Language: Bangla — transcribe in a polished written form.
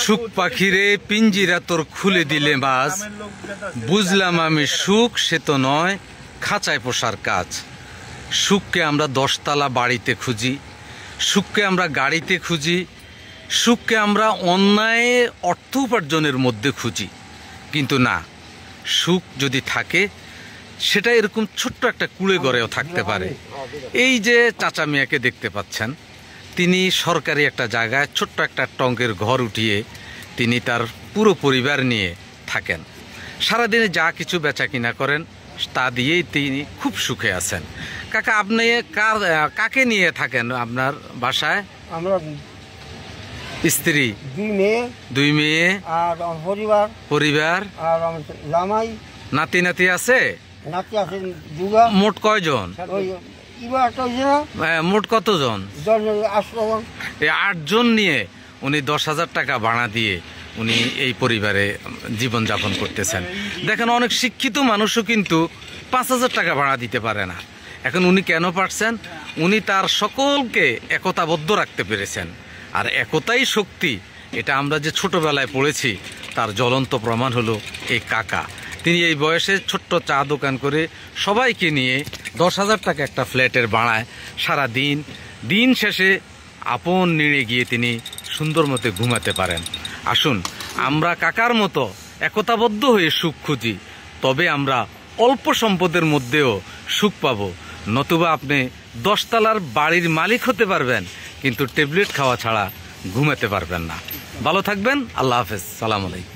সুখ পাখিরে পিঞ্জিরা তোর খুলে দিলে মাছ, বুঝলাম আমি সুখ সে তো নয় খাঁচায় পোষার কাজ। সুখকে আমরা 10 তলা বাড়িতে খুঁজি, সুখকে আমরা গাড়িতে খুঁজি, সুখকে আমরা অন্যায় অর্থ উপার্জনের মধ্যে খুঁজি। কিন্তু না, সুখ যদি থাকে সেটা এরকম ছোট্ট একটা কুড়ে ঘরেও থাকতে পারে। এই যে চাচা মিয়াকে দেখতে পাচ্ছেন, তিনি সরকারি একটা জায়গায় ছোট্ট একটা টঙ্কের ঘর উঠিয়ে তিনি তার পুরো পরিবার নিয়ে থাকেন। সারাদিনে যা কিছু বেচা কিনা করেন তা দিয়েই তিনি খুব সুখে আছেন। কাকা, আপনি কাকে নিয়ে থাকেন আপনার বাসায়? আমরা স্ত্রী, 2 মেয়ে আর পরিবার আর জামাই, নাতি নাতি আছে? নাতি আছে দুগা। মোট কয়জন? মোট কতজন? 8 জন নিয়ে উনি 10,000 টাকা ভাড়া দিয়ে উনি এই পরিবারে জীবনযাপন করতেছেন। দেখেন, অনেক শিক্ষিত মানুষও কিন্তু 5,000 টাকা ভাড়া দিতে পারে না। এখন উনি কেন পারছেন? উনি তার সকলকে একতাবদ্ধ রাখতে পেরেছেন। আর একতাই শক্তি, এটা আমরা যে ছোটবেলায় পড়েছি তার জ্বলন্ত প্রমাণ হলো এই কাকা। তিনি এই বয়সে ছোট্ট চা দোকান করে সবাইকে নিয়ে 10,000 টাকা একটা ফ্ল্যাটের ভাড়ায় সারা দিন শেষে আপন নিড়ে গিয়ে তিনি সুন্দর মতো ঘুমাতে পারেন। আসুন আমরা কাকার মতো একতাবদ্ধ হয়ে সুখ খুঁজি, তবে আমরা অল্প সম্পদের মধ্যেও সুখ পাব। নতুবা আপনি 10 তলার বাড়ির মালিক হতে পারবেন, কিন্তু ট্যাবলেট খাওয়া ছাড়া ঘুমাতে পারবেন না। ভালো থাকবেন। আল্লাহ হাফেজ। সালাম আলাইকুম।